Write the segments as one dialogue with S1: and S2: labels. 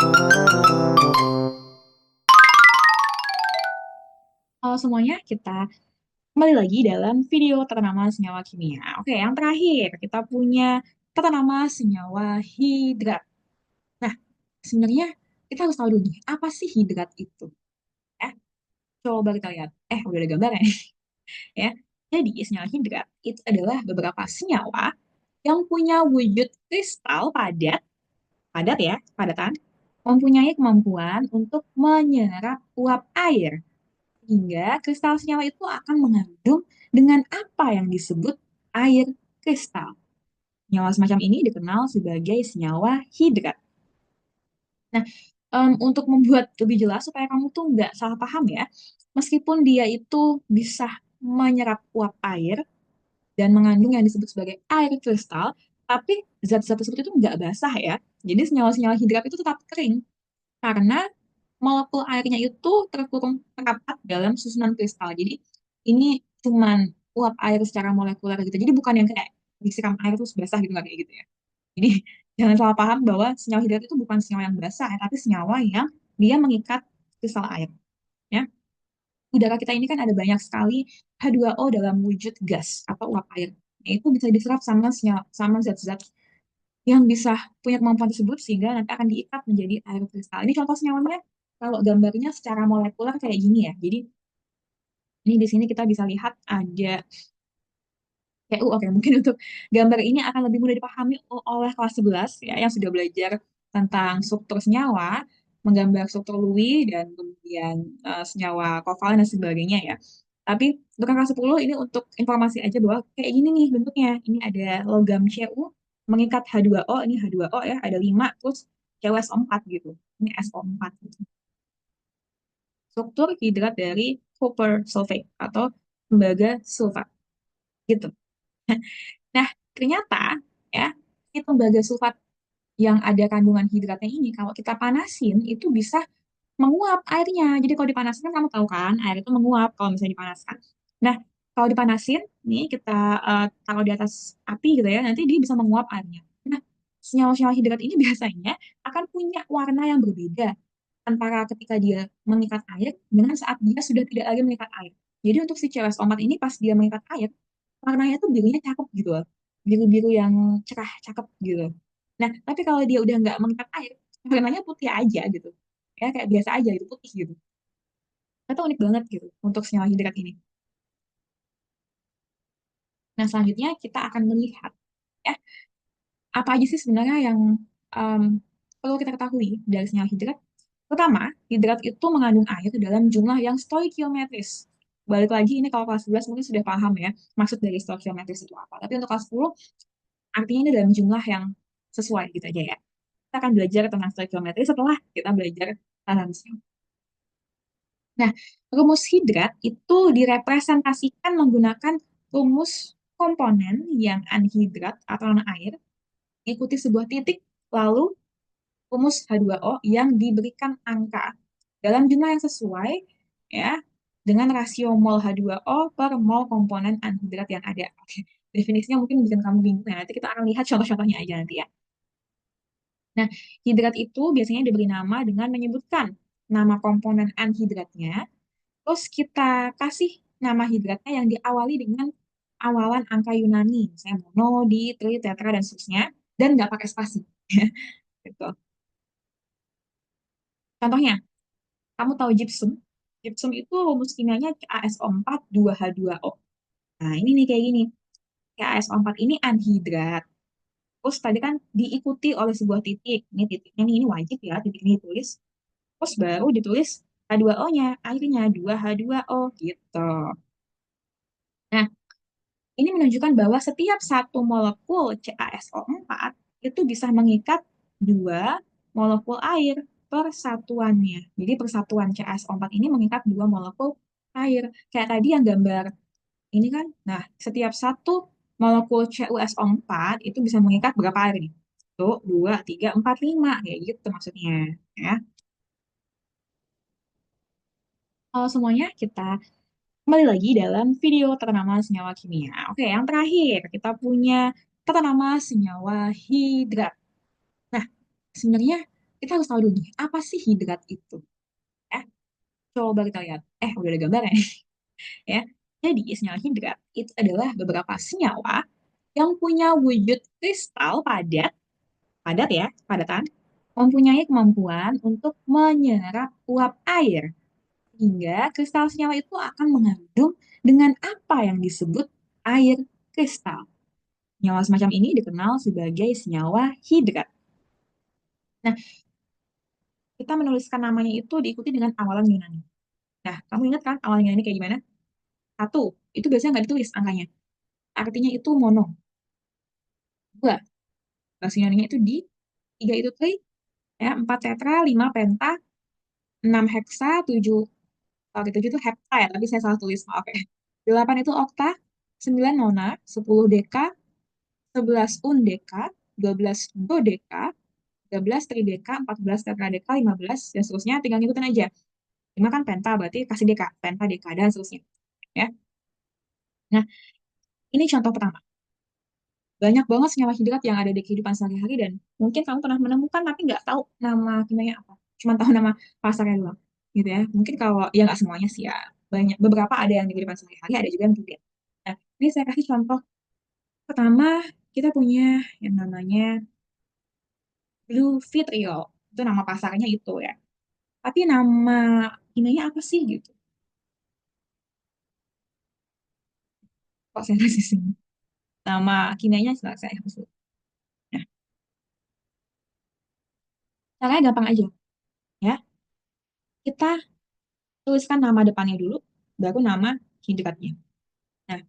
S1: Halo semuanya, kita kembali lagi dalam video tata nama senyawa kimia. Oke, yang terakhir kita punya tata nama senyawa hidrat. Nah, sebenarnya kita harus tahu dulu nih, apa sih hidrat itu? Ya, coba kita lihat. Udah ada gambarnya ya. Jadi, senyawa hidrat itu adalah beberapa senyawa yang punya wujud kristal padat, padat ya, padatan, mempunyai kemampuan untuk menyerap uap air hingga kristal senyawa itu akan mengandung dengan apa yang disebut air kristal. Senyawa semacam ini dikenal sebagai senyawa hidrat. Nah, untuk membuat lebih jelas supaya kamu tuh nggak salah paham ya, meskipun dia itu bisa menyerap uap air dan mengandung yang disebut sebagai air kristal, tapi zat-zat tersebut itu nggak basah ya. Jadi senyawa-senyawa hidrat itu tetap kering karena molekul airnya itu terkurung rapat dalam susunan kristal. Jadi ini cuman uap air secara molekuler gitu. Jadi bukan yang kayak disiram air terus basah gitu, nggak kayak gitu ya. Jadi jangan salah paham bahwa senyawa hidrat itu bukan senyawa yang basah ya, tapi senyawa yang dia mengikat kristal air. Ya. Udara kita ini kan ada banyak sekali H2O dalam wujud gas atau uap air. Itu bisa diserap sama senyawa, sama zat-zat yang bisa punya kemampuan tersebut sehingga nanti akan diikat menjadi air kristal. Ini contoh senyawanya kalau gambarnya secara molekuler kayak gini ya. Jadi ini di sini kita bisa lihat ada oke, mungkin untuk gambar ini akan lebih mudah dipahami oleh kelas 11 ya yang sudah belajar tentang struktur senyawa, menggambar struktur Lewis dan kemudian senyawa kovalen dan sebagainya ya. Tapi untuk yang kelas 10 ini untuk informasi aja bahwa kayak gini nih bentuknya. Ini ada logam Cu mengikat H2O, ini H2O ya, ada 5 terus CuSO4 gitu. Ini SO4 gitu. Struktur hidrat dari copper sulfate atau tembaga sulfat gitu. Nah, ternyata ya, si tembaga sulfat yang ada kandungan hidratnya ini kalau kita panasin itu bisa menguap airnya. Jadi kalau dipanasin kan kamu tahu kan, air itu menguap kalau misalnya dipanaskan. Nah, kalau dipanasin, nih kita taruh di atas api gitu ya, nanti dia bisa menguap airnya. Nah, senyawa-senyawa hidrat ini biasanya akan punya warna yang berbeda antara ketika dia mengikat air dengan saat dia sudah tidak lagi mengikat air. Jadi untuk si CS4 ini pas dia mengikat air, warnanya tuh birunya cakep gitu loh. Biru-biru yang cerah, cakep gitu. Nah, tapi kalau dia udah nggak mengikat air, warnanya putih aja gitu. Ya, kayak biasa aja gitu, putih gitu. Itu unik banget gitu untuk senyawa hidrat ini. Nah, selanjutnya kita akan melihat ya, apa aja sih sebenarnya yang em, perlu kita ketahui dari senyawa hidrat. Pertama, hidrat itu mengandung air dalam jumlah yang stoikiometris. Balik lagi, ini kalau kelas 11 mungkin sudah paham ya, maksud dari stoikiometris itu apa. Tapi untuk kelas 10, artinya ini dalam jumlah yang sesuai gitu aja ya. Kita akan belajar tentang stoikiometris setelah kita belajar tentang senyawa. Nah, rumus hidrat itu direpresentasikan menggunakan rumus komponen yang anhidrat atau non air, ikuti sebuah titik, lalu rumus H2O yang diberikan angka dalam jumlah yang sesuai ya dengan rasio mol H2O per mol komponen anhidrat yang ada. Oke. Definisinya mungkin bikin kamu bingung ya. Nanti kita akan lihat contoh-contohnya aja nanti ya. Nah, hidrat itu biasanya diberi nama dengan menyebutkan nama komponen anhidratnya. Terus kita kasih nama hidratnya yang diawali dengan awalan angka Yunani, misalnya mono, di, tri, tetra, dan seterusnya, dan nggak pakai spasi. Gitu. Contohnya, kamu tahu gypsum? Gypsum itu rumus kimianya CaSO4 2H2O. Nah, ini nih kayak gini. CaSO4 ini anhidrat. Terus tadi kan diikuti oleh sebuah titik. Ini titiknya nih, ini wajib ya, titik ini ditulis. Terus baru ditulis H2O-nya, akhirnya 2H2O gitu. Nah, ini menunjukkan bahwa setiap satu molekul CaSO4 itu bisa mengikat dua molekul air per satuannya. Jadi persatuan CaSO4 ini mengikat dua molekul air. Kayak tadi yang gambar ini kan. Nah, setiap satu molekul CuSO4 itu bisa mengikat berapa air nih? Satu, dua, tiga, empat, lima. Kayak gitu maksudnya. Ya. Kalau semuanya kita kembali lagi dalam video tata nama senyawa kimia. Oke, yang terakhir kita punya tata nama senyawa hidrat. Nah, sebenarnya kita harus tahu dulu nih, apa sih hidrat itu? Ya, coba kita lihat. Udah ada gambarnya ya. Jadi senyawa hidrat itu adalah beberapa senyawa yang punya wujud kristal padat, padat ya, padatan, mempunyai kemampuan untuk menyerap uap air. Hingga kristal senyawa itu akan mengandung dengan apa yang disebut air kristal. Senyawa semacam ini dikenal sebagai senyawa hidrat. Nah, kita menuliskan namanya itu diikuti dengan awalan Yunani. Nah, kamu ingat kan awalan Yunani kayak gimana? Satu, itu biasanya nggak ditulis angkanya. Artinya itu mono. Dua, bahasa Yunaninya itu di. Tiga itu tri, ya, empat tetra, lima penta, enam heksa, tujuh, kalau tujuh itu hepta ya, tapi saya salah tulis, maaf ya. Delapan itu okta, sembilan nona, sepuluh deka, sebelas undeka, dua belas dodeka, 13 trideka, 14 tetradeka, 15, dan seterusnya. Tinggal ngikutin aja. 5 kan penta, berarti kasih deka. Penta, deka, dan seterusnya. Ya. Nah, ini contoh pertama. Banyak banget senyawa hidrat yang ada di kehidupan sehari-hari dan mungkin kamu pernah menemukan tapi nggak tahu nama kimianya apa. Cuma tahu nama pasarnya doang. Gitu ya. Mungkin kalau, ya nggak semuanya sih ya. Banyak, beberapa ada yang di kehidupan sehari-hari, ada juga yang tidak. Nah, ini saya kasih contoh. Pertama, kita punya yang namanya Blue Vitriol. Itu nama pasarnya itu ya. Tapi nama ininya apa sih gitu? Kok saya kasih sini? Nama kimianya saya hapus dulu. Nah, caranya gampang aja ya. Kita tuliskan nama depannya dulu, baru nama hidratnya. Nah,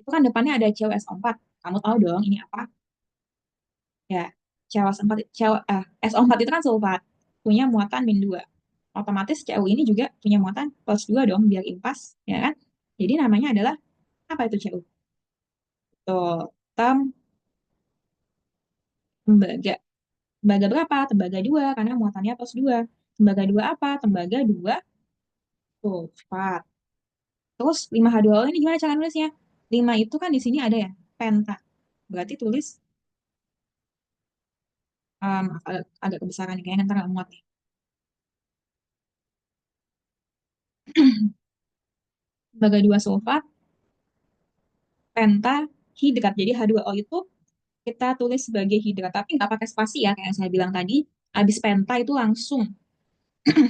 S1: itu kan depannya ada CuSO4. Kamu tahu dong ini apa? Ya, CuSO4, SO4 itu kan sulfat, punya muatan -2. Otomatis Cu ini juga punya muatan +2 dong, biar impas, ya kan? Jadi namanya adalah, apa itu Cu? Tuh, tembaga. Tembaga berapa? Tembaga 2, karena muatannya +2. Tembaga 2 apa? Tembaga 2 sulfat. Terus 5H2O ini gimana cara nulisnya? 5 itu kan di sini ada ya, penta. Berarti tulis, agak kebesaran nih, kayaknya ntar nggak muat nih. Sebagai 2 sulfat, penta, hidrat. Jadi H2O itu kita tulis sebagai hidrat, tapi nggak pakai spasi ya, kayak yang saya bilang tadi. Habis penta itu langsung,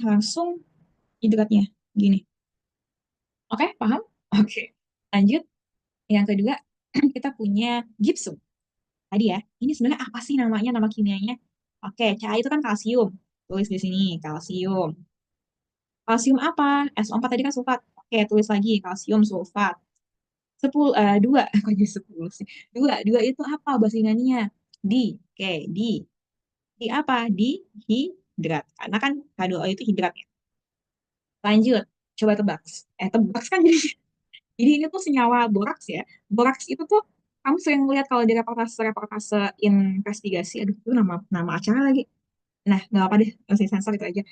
S1: langsung hidratnya. Gini. Oke, paham? Oke. Lanjut. Yang kedua, kita punya gypsum. Tadi ya, ini sebenarnya apa sih namanya, nama kimianya? Oke, Ca itu kan kalsium. Tulis di sini, kalsium. Kalsium apa? SO4 tadi kan sulfat. Oke, tulis lagi, kalsium sulfat. 2, kok jadi 10 sih? Dua itu apa bahasa Yunaninya? Di, oke, di apa? Di hidrat. Karena kan H2O itu hidrat ya. Lanjut, coba tebak. Tebak kan jadi. Jadi ini tuh senyawa boraks ya. Boraks itu tuh kamu sering lihat kalau di reportase-reportase investigasi. Aduh, itu nama nama acara lagi. Nah, nggak apa deh, masih sensor itu aja.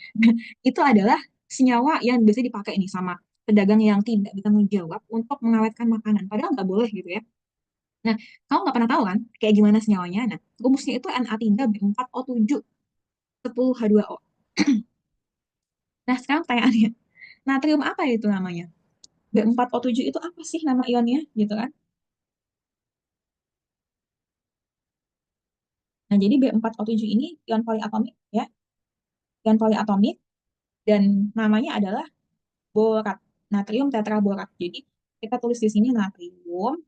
S1: Itu adalah senyawa yang biasanya dipakai nih sama pedagang yang tidak bertanggung jawab untuk mengawetkan makanan. Padahal nggak boleh gitu ya. Nah, kamu nggak pernah tahu kan kayak gimana senyawanya? Nah, rumusnya itu Na3B4O7 10H2O. Nah, sekarang pertanyaannya, natrium apa itu namanya? B4O7 itu apa sih nama ionnya gitu kan? Nah, jadi B4O7 ini ion poliatomik ya, ion poliatomik dan namanya adalah borat, natrium tetraborat. Jadi kita tulis di sini natrium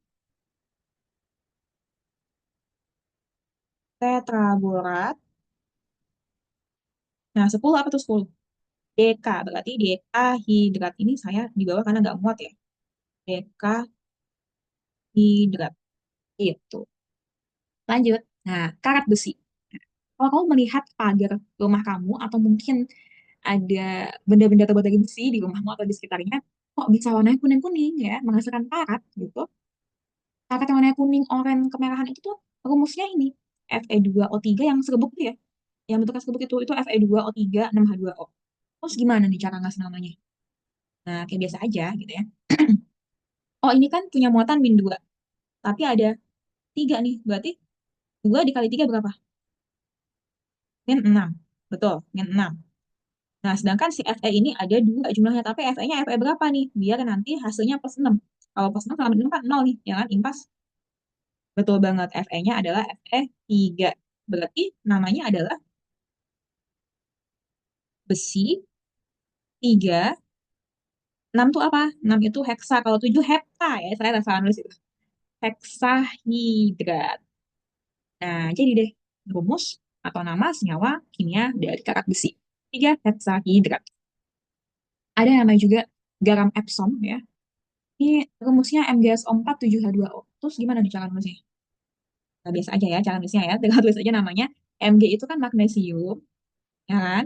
S1: tetraborat. Nah, 10 apa tuh 10? Dk, berarti dk hidrat ini saya di bawah karena nggak muat ya. Dk hidrat itu. Lanjut. Nah, karat besi. Kalau kamu melihat pagar rumah kamu atau mungkin ada benda-benda terbuat dari besi di rumahmu atau di sekitarnya, kok bisa warnanya kuning-kuning ya, menghasilkan karat gitu. Karat yang warnanya kuning, oranye, kemerahan itu tuh rumusnya ini. Fe2O3 yang serbuk tuh ya. Yang bentuknya serbuk itu Fe2O3 6H2O. Terus gimana nih cara ngasih namanya? Nah, kayak biasa aja gitu ya. Oh, ini kan punya muatan -2. Tapi ada 3 nih. Berarti 2 dikali 3 berapa? Min 6. Betul, min 6. Nah, sedangkan si Fe ini ada dua jumlahnya, tapi Fe-nya Fe berapa nih? Biar nanti hasilnya plus 6. Kalau plus 6 sama 6 kan 0 nih, ya kan? Impas. Betul banget, Fe-nya adalah Fe3. Berarti namanya adalah besi 3. 6 tuh apa? 6 itu heksa. Kalau 7 hepta ya, saya salah nulis itu. Heksahidrat. Nah, jadi deh, rumus atau nama senyawa kimia dari karat besi. 3 heksahidrat. Ada yang namanya juga garam Epsom ya. Ini rumusnya MgSO4 7H2O. Terus gimana nih cara nulisnya? Nah, biasa aja ya cara nulisnya ya. Tinggal tulis aja namanya. Mg itu kan magnesium, ya kan?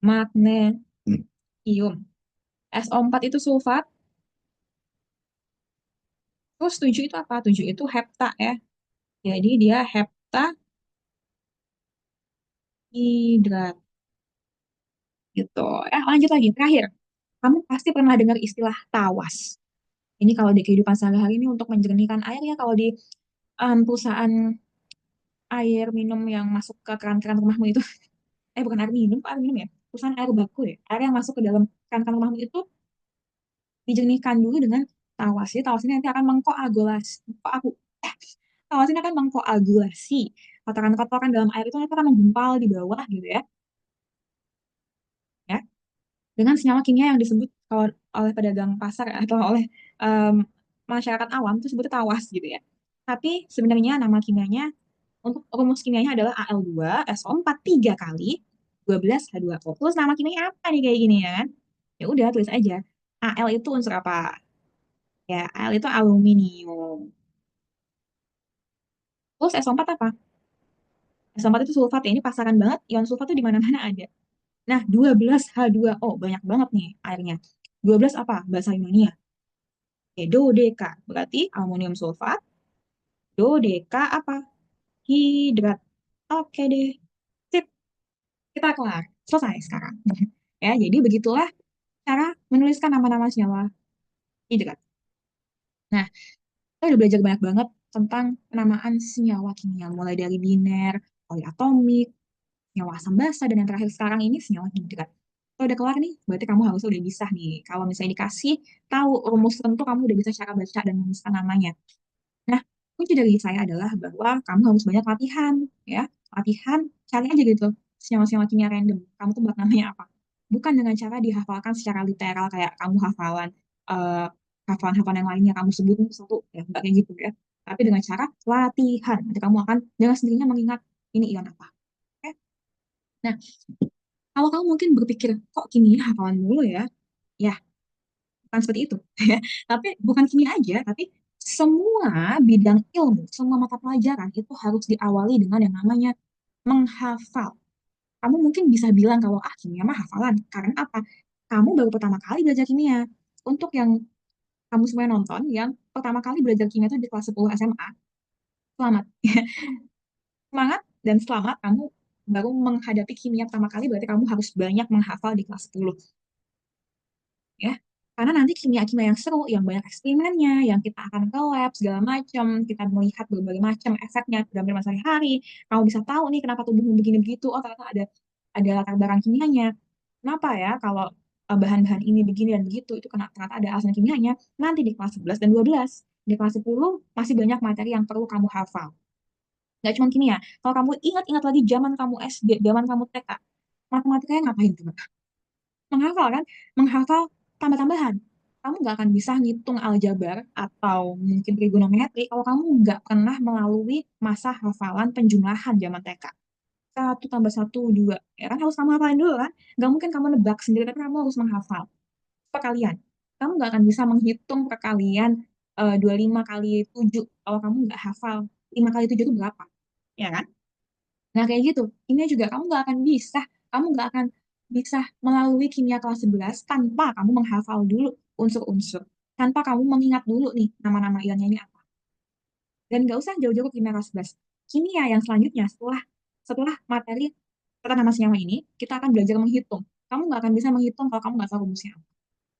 S1: Magnesium. SO4 itu sulfat. Terus 7 itu apa? 7 itu hepta ya. Jadi dia heptahidrat gitu. Lanjut lagi. Terakhir, kamu pasti pernah dengar istilah tawas. Ini kalau di kehidupan sehari-hari ini untuk menjernihkan air ya. Kalau di perusahaan air minum yang masuk ke keran-keran rumahmu itu, bukan air minum ya, perusahaan air baku ya, air yang masuk ke dalam keran-keran rumahmu itu dijernihkan dulu dengan tawas. Jadi tawas ini nanti akan mengkoagulasi, tawas ini akan mengkoagulasi kotoran-kotoran dalam air itu nanti akan menggumpal di bawah gitu ya, dengan senyawa kimia yang disebut kalau oleh pedagang pasar atau oleh em, masyarakat awam itu sebutnya tawas gitu ya. Tapi sebenarnya nama kimianya untuk rumus kimianya adalah Al2SO4 3 kali 12H2O. Terus nama kimianya apa nih kayak gini ya kan? Ya udah tulis aja. Al itu unsur apa? Ya, Al itu aluminium. Terus SO4 apa? SO4 itu sulfat ya. Ini pasaran banget. Ion sulfat tuh di mana-mana ada. Nah, 12H2O. Banyak banget nih airnya. 12 apa? Bahasa Yunani ya. Oke, dodeka. Berarti aluminium sulfat. Dodeka apa? Hidrat. Oke deh. Sip. Kita kelar. Selesai sekarang. Ya, jadi begitulah cara menuliskan nama-nama senyawa hidrat. Nah, kita udah belajar banyak banget tentang penamaan senyawa kimia, mulai dari biner, poliatomik, senyawa asam basa, dan yang terakhir sekarang ini senyawa hidrat. Kalau udah kelar nih, berarti kamu harusnya udah bisa nih. Kalau misalnya dikasih tahu rumus tertentu, kamu udah bisa cara baca dan menuliskan namanya. Nah, kunci dari saya adalah bahwa kamu harus banyak latihan, ya. Latihan, cari aja gitu, senyawa-senyawa kimia random. Kamu tuh buat namanya apa? Bukan dengan cara dihafalkan secara literal, kayak kamu eh, hafalan-hafalan yang lainnya, kamu sebutin satu, ya, enggak kayak gitu ya. Tapi dengan cara latihan, nanti kamu akan dengan sendirinya mengingat ini ion apa. Oke? Nah, kalau kamu mungkin berpikir, kok kimia hafalan dulu ya? Ya, bukan seperti itu. Ya. Tapi bukan kimia aja, tapi semua bidang ilmu, semua mata pelajaran itu harus diawali dengan yang namanya menghafal. Kamu mungkin bisa bilang kalau kimia mah hafalan. Karena apa? Kamu baru pertama kali belajar kimia. Untuk yang kamu semua nonton, yang pertama kali belajar kimia itu di kelas 10 SMA, selamat. Semangat dan selamat kamu baru menghadapi kimia pertama kali, berarti kamu harus banyak menghafal di kelas 10. Ya. Karena nanti kimia-kimia yang seru, yang banyak eksperimennya, yang kita akan ke lab, segala macam, kita melihat berbagai macam efeknya dalam kehidupan sehari-hari, kamu bisa tahu nih kenapa tubuhmu begini begitu, oh ternyata ada latar belakang kimianya. Kenapa ya kalau bahan-bahan ini begini dan begitu, itu ternyata ada alasan kimianya. Nanti di kelas 11 dan 12, di kelas 10 masih banyak materi yang perlu kamu hafal. Nggak cuma kimia. Kalau kamu ingat-ingat lagi zaman kamu SD, zaman kamu TK, matematikanya ngapain tuh? Menghafal kan? Menghafal tambah-tambahan. Kamu nggak akan bisa ngitung aljabar atau mungkin trigonometri kalau kamu nggak pernah melalui masa hafalan penjumlahan zaman TK. Satu tambah satu, dua. Ya kan harus kamu hafalin dulu kan? Nggak mungkin kamu nebak sendiri, tapi kamu harus menghafal. Perkalian. Kamu nggak akan bisa menghitung perkalian 25 kali 7 kalau kamu nggak hafal 5 kali 7 itu berapa. Ya kan? Nah, kayak gitu. Kimia juga kamu nggak akan bisa melalui kimia kelas 11 tanpa kamu menghafal dulu unsur-unsur. Tanpa kamu mengingat dulu nih nama-nama ionnya ini apa. Dan nggak usah jauh-jauh ke kimia kelas 11. Kimia yang selanjutnya setelah materi tata nama senyawa ini, kita akan belajar menghitung. Kamu nggak akan bisa menghitung kalau kamu nggak tahu rumusnya apa.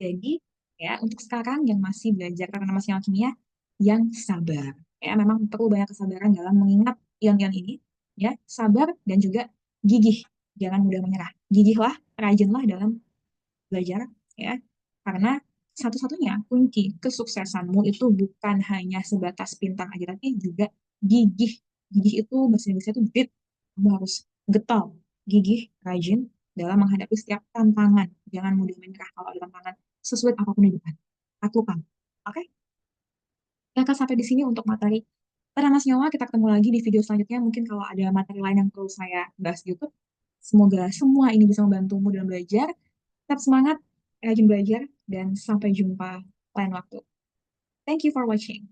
S1: Jadi, ya, untuk sekarang yang masih belajar tata nama senyawa kimia, yang sabar. Ya, memang perlu banyak kesabaran dalam mengingat ion-ion ini. Ya, sabar dan juga gigih, jangan mudah menyerah. Gigihlah, rajinlah dalam belajar ya. Karena satu-satunya kunci kesuksesanmu itu bukan hanya sebatas pintar aja, tapi juga gigih. Gigih itu bahasa Inggrisnya itu grit. Kamu harus getol, gigih, rajin dalam menghadapi setiap tantangan. Jangan mudah menyerah kalau ada tantangan sesuai apapun di depan. Lakukan. Oke? Ya, Kak, sampai di sini untuk materi Tanaman Senyawa. Kita ketemu lagi di video selanjutnya. Mungkin kalau ada materi lain yang perlu saya bahas di YouTube. Semoga semua ini bisa membantumu dalam belajar. Tetap semangat, rajin belajar, dan sampai jumpa lain waktu. Thank you for watching.